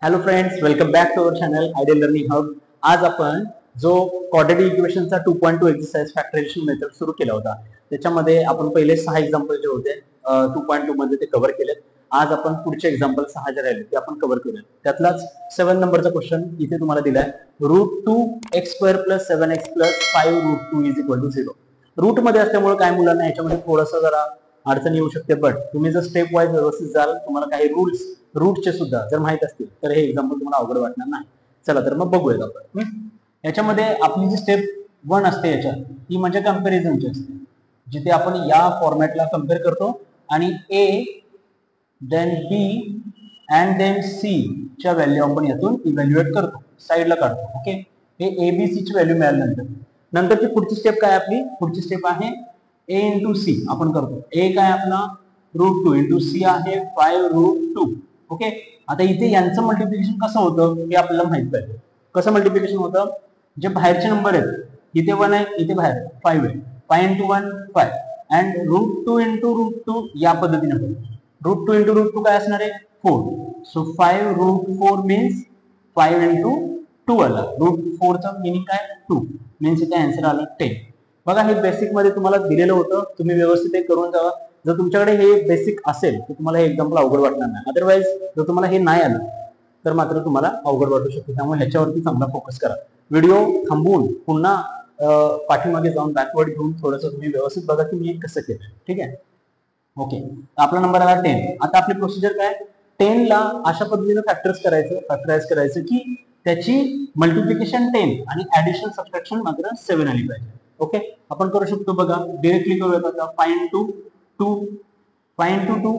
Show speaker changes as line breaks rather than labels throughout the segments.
Hello friends, welcome back to our channel Ideal Learning Hub. आज आपण जो quadratic इक्वेशनचा 2.2 एक्सरसाइज फॅक्टरायझेशन मेथड सुरू केला होता. त्याच्यामध्ये आपण पहिले 6 एक्झाम्पल जे होते 2.2 मध्ये ते कव्हर केलेत. आज आपण पुढचे एक्झाम्पल 6 जे राहिले ते आपण कव्हर करूया. त्यातलाच 7 नंबरचा क्वेश्चन इथे तुम्हाला दिलाय. √2x² + 7x + 5√2 = 0. रूट मध्ये असल्यामुळे काय मुलांना याच्यामध्ये थोडंसं जरा अडचण येऊ शकते, बट तुम्ही जर स्टेप वाईज व्यवस्थित जाल, तुम्हाला काही रूटचे सुद्धा जर माहित असतील तर हे एक्झाम्पल तुम्हाला अवघड वाटणार नाही. चला तर मग बघूयात आपण. याच्यामध्ये आपली जी स्टेप 1 असते याच्यात ती म्हणजे कंपॅरिझनची असते, जिथे आपण या फॉर्मॅटला कम्पेअर करतो आणि A then B and then C च्या व्हॅल्यू आपण यातून इव्हॅल्युएट करतो, साईडला काढतो. ओके, हे एबीसी ची व्हॅल्यू मिळाल्यानंतर नंतरची पुढची स्टेप काय आपली? पुढची स्टेप आहे ए इंटू सी. आपण करतो ए काय आपला √2 इंटू सी आहे 5√2. ओके, आता इथे यांचं मल्टिप्लिकेशन कसं होतं हे आपल्याला माहित पाहिजे. कसं मल्टिप्लिकेशन होतं? जे बाहेरचे नंबर आहेत, इथे 1 आहे, इथे बाहेर 5 आहे. 5 इंटू 1 5 अँड √2 इंटू √2 या पद्धतीने होतं. √2 इंटू √2 काय असणार आहे? 4. सो 5√4 मीन्स 5 इंटू 2 आला. √4 चा मिनिंग काय? 2 मीन्स इथे आन्सर आला 10. बघा, हे बेसिक मध्ये तुम्हाला दिलेलं होतं, तुम्ही व्यवस्थित हे करून जावा. जर तुमच्याकडे हे बेसिक असेल तर तुम्हाला हे एक्झाम्पल अवघड वाटणार नाही. अदरवाइज जर तुम्हाला हे नाही आलं तर मात्र तुम्हाला अवघड वाटू शकते. त्यामुळे ह्याच्यावरती चांगला फोकस करा. व्हिडिओ थांबवून पुन्हा पाठीमागे जाऊन बॅकवर्ड घेऊन थोडंसं तुम्ही व्यवस्थित बघा की मी कसं केलं. ठीक आहे, ओके. आपला नंबर आला 10. आता आपली प्रोसिजर काय? 10 ला अशा पद्धतीने फॅक्टराइज करायचं की त्याची मल्टिप्लिकेशन 10 आणि ऍडिशन सबट्रॅक्शन मात्र 7 आली पाहिजे. ओके, आपण करू शकतो. बघा, डिरेक्टली करूयात आता. 5 इंटू 2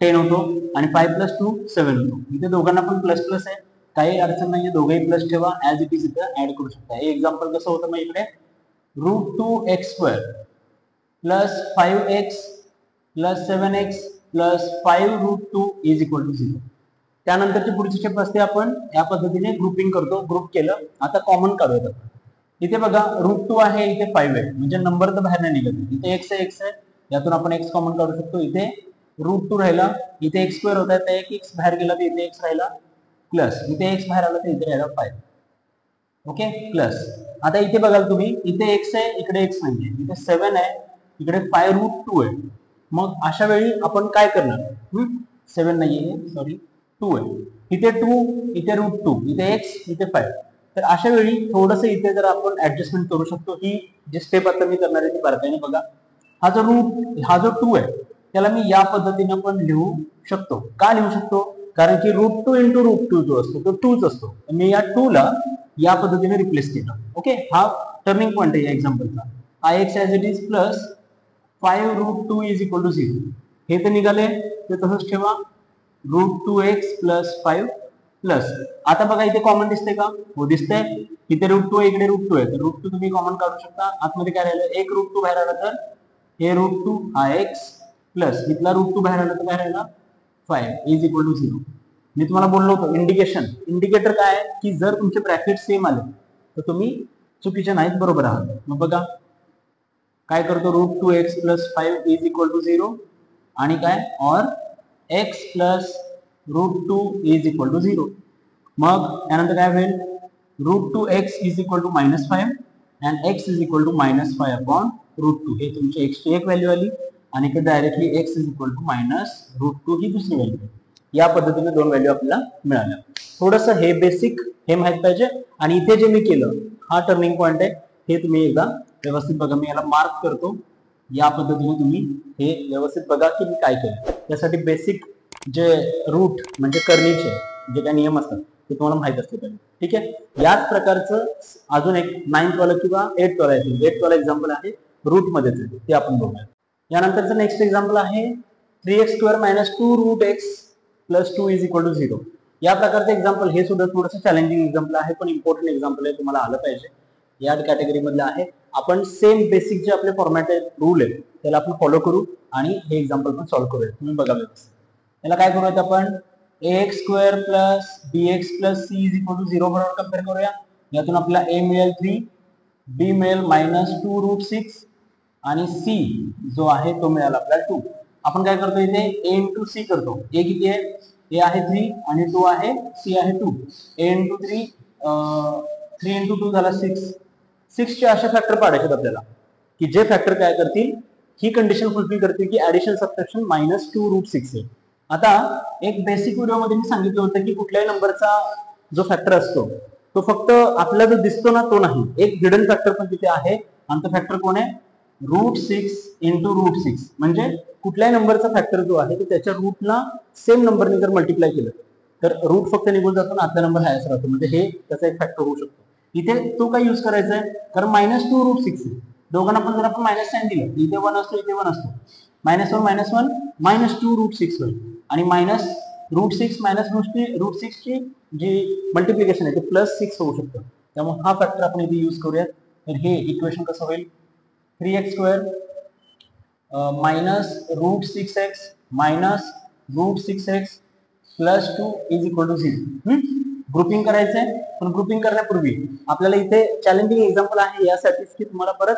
10 होतो आणि 5 + 2 7 होतो. इथे दोघांना पण प्लस प्लस आहे, काही अडचण नाहीये, दोघेही प्लस ठेवा, ऍज इट इज इथं ऍड करू शकता. हे एक्झाम्पल कसं होतं मग इकडे √2x² + 5x + 7x + 5√2 = 0. त्यानंतरची पुढची स्टेप असते, आपण या पद्धतीने ग्रुपिंग करतो. ग्रुप केलं, आता कॉमन काढूयात आपण. इथे बघा √2 आहे, इथे 5 आहे, म्हणजे नंबर तर बाहेर नाही निघत. इथे x आहे, x आहे, यातून आपण x कॉमन काढू शकतो. इथे √2 राहिला, इथे x² होता, तर एक x बाहेर गेला तर इथे x राहिला, प्लस इथे x बाहेर आला तर इथे राहिला 5. ओके, प्लस आता इथे बघाल तुम्ही, इथे x आहे, इकडे x नाहीये, इथे 7 आहे, इकडे 5√2 आहे. मग अशा वेळी आपण काय करणार? 7 नाहीये, सॉरी 2 आहे, इथे 2, इथे √2, इथे x, इथे 5. तर अशा वेळी थोडस इथे जर आपण ऍडजस्टमेंट करू शकतो. ही जी स्टेप आता मी करणार आहे ती बारकाईने बघा. हा जो 2 आहे त्याला मी या पद्धतीने पण लिहू शकतो. का लिहू शकतो? कारण की √2 इंटू √2 जो असतो तो 2च असतो. मी या 2 ला या पद्धतीने रिप्लेस केलं. ओके, हा टर्निंग पॉईंट आहे या एक्झाम्पलचा. हा x as it is plus 5√2 = 0. हे तर निघाले, ते तसंच ठेवा. √2x + 5 प्लस, आता बघा इथे कॉमन दिसते का? हो, दिसतंय. इथे √2 आहे, इकडे √2 आहे, तर √2 तुम्ही कॉमन काढू शकता. आतमध्ये काय राहिलं? एक √2 बाहेर आला तर हे √2 हा x प्लस इथला √2 बाहेर आला तर काय राहिला? 5 = 0. मी तुम्हाला बोललो होतो इंडिकेटर काय आहे की जर तुमचे ब्रॅकेट सेम आले तर तुम्ही चुकीचे नाहीत, बरोबर आहात. मग बघा काय करतो, √2x + 5 = 0 आणि काय और x + √2 = 0. मग यानंतर काय होईल? √2x = -5 and x = -5/√2. हे तुमची x ची एक व्हॅल्यू आली आणि इथे डायरेक्टली x -√2 ही दुसरी व्हॅल्यू. या पद्धतीने दोन व्हॅल्यू आपल्याला मिळाल्या. थोडस हे बेसिक हे माहित पाहिजे. आणि इथे जे मी केलं हा टर्निंग पॉईंट आहे, हे तुम्ही एकदा व्यवस्थित बघा. मी याला मार्क करतो. या पद्धतीने तुम्ही हे व्यवस्थित बघा की मी काय केलं. त्यासाठी बेसिक जे रूट म्हणजे करणीचे जे काही नियम असतात ते तुम्हाला माहित असते पाहिजे. ठीक आहे, याच प्रकारचं अजून एक 9th वाला किंवा 8th वाला एक्झाम्पल आहे, रूट मध्येच आहे, ते आपण बघूया. यानंतरचं नेक्स्ट एक्झाम्पल आहे 3x² - 2√x + 2 = 0. या प्रकारचं एक्झाम्पल हे सुद्धा थोडंसं चॅलेंजिंग एक्झाम्पल आहे, पण इम्पॉर्टंट एक्झाम्पल आहे, तुम्हाला आलं पाहिजे. या कॅटेगरी मधलं आहे. आपण सेम बेसिक जे आपले फॉर्मॅट आहे, रूल आहे, त्याला आपण फॉलो करू आणि हे एक्झाम्पल पण सॉल्व्ह करूया. तुम्ही बघा व्यवस्थित. याला काय करूयात आपण? ax² + bx + c = 0 बरोबर कम्पेअर करूया. यातून आपल्याला a मिळेल 3, b मिळेल -2√6 आणि c जो आहे तो मिळाला आपल्याला 2. आपण काय करतो इथे a × c करतो. a किती आहे? ए आहे 3 आणि 2 आहे सी आहे 2. ए इंटू 3 3 इंटू 2 झाला 6. 6 चे असे फॅक्टर पाडायचे आपल्याला की जे फॅक्टर काय करतील, ही कंडिशन फुलफिल करतील की ऍडिशन सबट्रॅक्शन -2√6 आहे. आता एक बेसिक व्हिडिओमध्ये मी सांगितलं होतं की कुठल्याही नंबरचा जो फॅक्टर असतो तो फक्त आपल्याला जो दिसतो ना तो नाही, एक हिडन फॅक्टर पण तिथे आहे आणि तो फॅक्टर कोण आहे, √6 इंटू √6. म्हणजे कुठल्याही नंबरचा फॅक्टर जो आहे तो त्याच्या रूटला सेम नंबरने जर मल्टिप्लाय केलं तर रूट फक्त निघून जातो आणि आतला नंबर हायच राहतो. म्हणजे हे त्याचा एक फॅक्टर होऊ शकतो. इथे तो काय यूज करायचा आहे, कारण -2√6 दोघांना पण जर आपण मायनस साइन दिलं, इथे 1 असतो इथे 1 असतो, -1 -2√6 होईल आणि -√6 √6 ची जी मल्टिप्लिकेशन आहे ते +6 होऊ शकतं. त्यामुळे हा फॅक्टर आपण इथे यूज करूयात. तर हे इक्वेशन कसं होईल, 3x² -√6x -√6x +2 = 0. ग्रुपिंग करायचंय, पण ग्रुपिंग करण्यापूर्वी आपल्याला इथे चॅलेंजिंग एक्झाम्पल आहे यासाठीच की तुम्हाला परत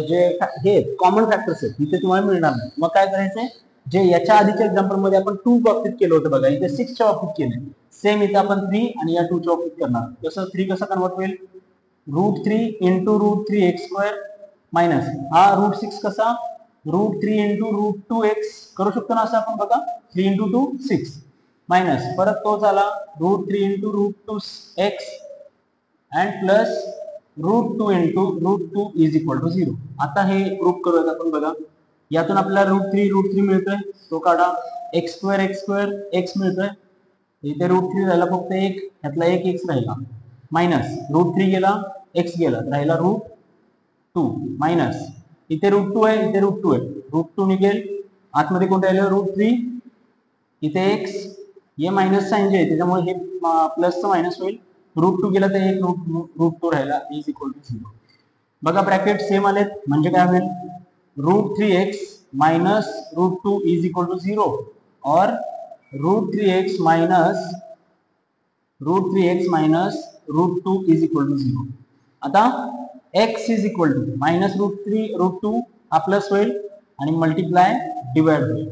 जे हे कॉमन फॅक्टर्स आहेत इथे तुम्हाला मिळणार नाही. मग काय करायचंय, जे याच्या आधीच्या एक्झाम्पल मध्ये आपण 2 बाबतीत केलं होतं बघा, इथे 6 च्या बाबतीत केलंय, सेम इथे आपण 3 आणि या 2 च्या बाबतीत करणार. तसं 3 कसं कन्वर्ट होईल, √3 इंटू √3x² मायनस हा √6 कसा, √3 इंटू √2x करू शकतो ना असं आपण बघा, 3 इंटू 2 6 मायनस परत तो झाला √3 into √2x and plus √2 into √2 = 0. आता हे ग्रुप करूयात आपण बघा, यातून आपल्याला √3 मिळतोय, तो काढा, x² x मिळतोय, इथे √3 राहिला फक्त 1, यातला 1 x राहिला, मायनस √3 गेला x गेला राहिला √2 मायनस इथे √2 आहे इथे √2 आहे, √2 निघेल, आतमध्ये कोण राहिलं √3, इथे x, हे मायनस साइन जे आहे त्याच्यामुळे हे प्लसचं मायनस होईल, √2 गेला तर 1 √2 राहिला = 0. बघा ब्रॅकेट सेम आलेत, म्हणजे काय होईल, √3x -√2 = 0 और √3x -√2 = 0. आता x -√3√2 हा प्लस होईल आणि मल्टिप्लाय डिवाइड होईल.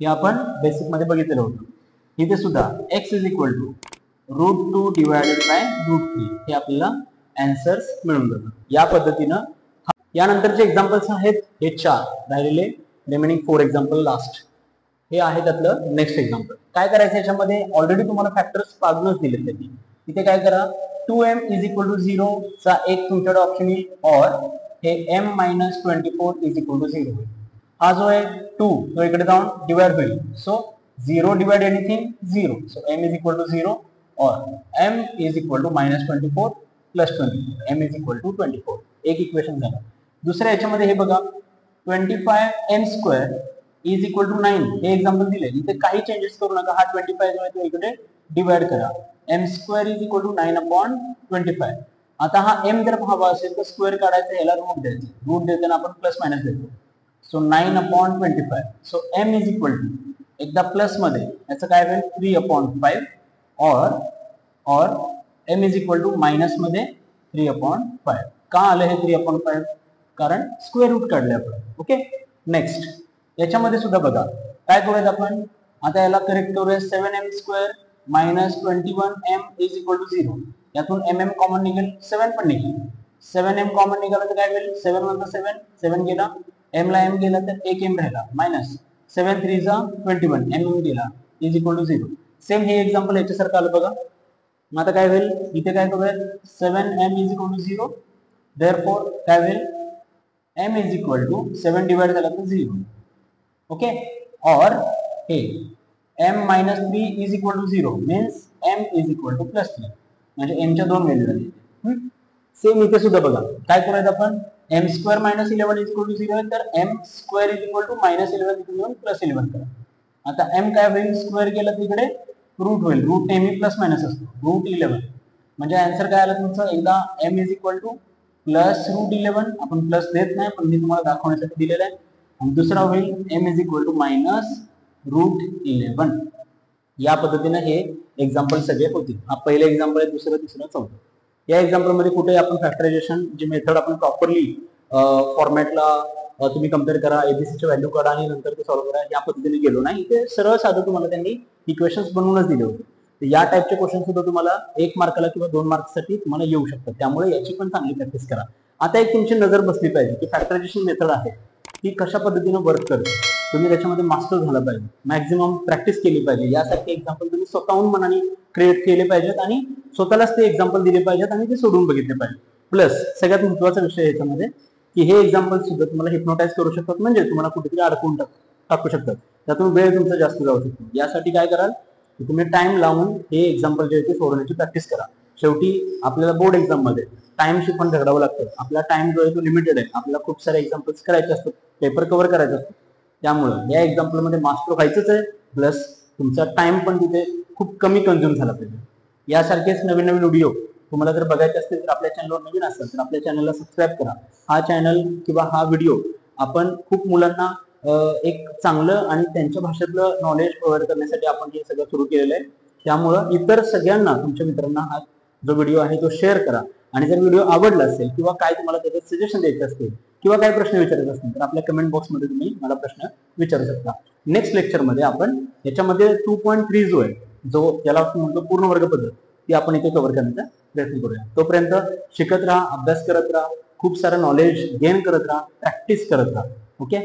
हे आपण बेसिक मध्ये बघितलेलं होतं. इथे सुद्धा x √2 डिवाइडेड बाय √3 हे आपल्याला आन्सर्स मिळून जातात. या पद्धतीनं यानंतरचे एक्झाम्पल्स आहेत हे 4 राहिलेले, रिमेनिंग 4 एक्झाम्पल लास्ट हे आहे त्यातलं नेक्स्ट एक्झाम्पल. काय करायचं, याच्यामध्ये ऑलरेडी तुम्हाला फॅक्टर्स पाडूनच दिलेत त्यांनी. इथे काय करा, 2m = 0 चा एक तुमच्याकडे ऑप्शन येईल और हे m - 24 = 0 होईल. हा जो आहे 2 तो इकडे जाऊन डिवाइड होईल, so 0 divide anything 0, so m = 0 और m = -24 + 24, m = 24. एक इक्वेशन झालं. दुसऱ्या याच्यामध्ये हे बघा, 25m² = 9 हे एक्झाम्पल दिले. इथे काही चेंजेस करू नका, हा 25 जो आहे तो इकडे डिवाइड करा, m² = 9/25. आता हा m जर हवा असेल तर स्क्वेअर काढायचा, याला रूट द्यायचं, रूट देताना आपण प्लस मायनस देतो, सो 9/25. सो m एकदा प्लस मध्ये याचं काय होईल 3/5 और m मायनस मध्ये 3/5. का आलं हे 3/5, कारण स्क्वेअर रूट काढले आपण. ओके, नेक्स्ट याच्यामध्ये सुद्धा बघा काय करूयात आपण, आता याला करेक्ट करूया, 7m² - 21m = 0. यातून mm कॉमन निघेल, 7 पण निघेल, 7m कॉमन निघाला तर काय होईल, 7 × 7 7 गेला, m ला m गेला तर 1m राहिला, मायनस 7 3 21 mm गेला = 0. सेम हे एक्झाम्पल याच्यासारखं आलं बघा. मग आता काय होईल, इथे काय करूयात, 7m = 0, देअरफॉर काय होईल, m = 7 डिवाइड झाला तर 0. ओके, और हे m - 3 = 0 मीन्स m = +3, म्हणजे m च्या 2 व्हॅल्यू झाली. सेम इथे सुद्धा बघा काय करूयात आपण, m² - 11 = 0 तर m² = -11 घेऊन +11 करा. आता m काय होईल, स्क्वेअर केला तिकडे रूट होईल, रूट नेहमी प्लस मायनस असतो, √11 म्हणजे आन्सर काय आलं तुमचं, एकदा m = +√11, आपण प्लस देत नाही पण मी तुम्हाला दाखवण्यासाठी दिलेलं आहे, आणि दुसरा होईल m = -√11. या पद्धतीने हे एक्झाम्पल सगळे होतील. हा पहिले एक्झाम्पल आहे, दुसरं तिसरं चौथं. या एक्झाम्पल मध्ये कुठे आपण फॅक्टरायझेशन जी मेथड आपण प्रॉपरली फॉर्मॅटला तुम्ही कम्पेअर करा, एबीसीची व्हॅल्यू काढा आणि नंतर ते सॉल्व्ह करा, या पद्धतीने गेलो नाही. ते सरळ साधं तुम्हाला त्यांनी इक्वेशन्स बनवूनच दिले होते. या टाईपचे क्वेश्चन सुद्धा तुम्हाला 1 मार्काला किंवा 2 मार्क्ससाठी तुम्हाला येऊ शकतात. त्यामुळे याची पण चांगली प्रॅक्टिस करा. आता एक तुमची नजर बसली पाहिजे की फॅक्टरायझेशन मेथड आहे ती कशा पद्धतीने वर्क करते. तुम्ही त्याच्यामध्ये मास्टर झाला पाहिजे, मॅक्झिमम प्रॅक्टिस केली पाहिजे. यासाठी एक्झाम्पल तुम्ही स्वतःहून मनाने क्रिएट केले पाहिजेत आणि स्वतःलाच ते एक्झाम्पल दिले पाहिजेत आणि ते सोडून बघितले पाहिजे. प्लस सगळ्यात महत्त्वाचा विषय याच्यामध्ये की हे एक्झाम्पल सुद्धा तुम्हाला हिप्नोटाइज करू शकतात, म्हणजे तुम्हाला कुठेतरी अडकवून टाकू शकतात. त्यातून वेळ तुमचा जास्त जाऊ शकतो. यासाठी काय कराल की तुम्ही टाइम लावून हे एक्झाम्पल जे आहे ते सोडवण्याची प्रॅक्टिस करा. शेवटी आपल्याला बोर्ड एक्झाम मध्ये टाइमशी पण झगडावं लागतं. आपला टाइम जो आहे तो लिमिटेड आहे. आपल्याला खूप सारे एक्झाम्पल्स करायचे असतात, पेपर कव्हर करायचे असतात. त्यामुळं या एक्झाम्पल मध्ये मास्टर व्हायचंच आहे, प्लस तुमचा टाइम पण तिथे खूप कमी कंझ्युम झाला पाहिजे. यासारखेच नवीन नवीन व्हिडिओ तुम्हाला जर बघायचे असतील तर आपल्या चॅनलवर नवीन असेल तर आपल्या चॅनलला सबस्क्राईब करा. हा चॅनल किंवा हा व्हिडिओ आपण खूप मुलांना एक चांगलं आणि त्यांच्या भाषेतलं नॉलेज प्रोव्हाइड करण्यासाठी आपण हे सगळं सुरू केलेलं आहे. त्यामुळं इतर सगळ्यांना, तुमच्या मित्रांना हा जो व्हिडिओ आहे तो शेअर करा. आणि जर व्हिडिओ आवडला असेल किंवा काय तुम्हाला त्याच्यात सजेशन द्यायचे असतील किंवा काय प्रश्न विचारायचे असतील तर आपल्या कमेंट बॉक्समध्ये तुम्ही मला प्रश्न विचारू शकता. नेक्स्ट लेक्चरमध्ये आपण याच्यामध्ये 2.3 जो आहे, जो याला म्हणतो पूर्ण वर्ग पद्धत, ती आपण इथे कव्हर करण्याचा प्रयत्न करूया. तोपर्यंत शिकत राहा, अभ्यास करत राहा, खूप सारं नॉलेज गेन करत राहा, प्रॅक्टिस करत राहा. ओके.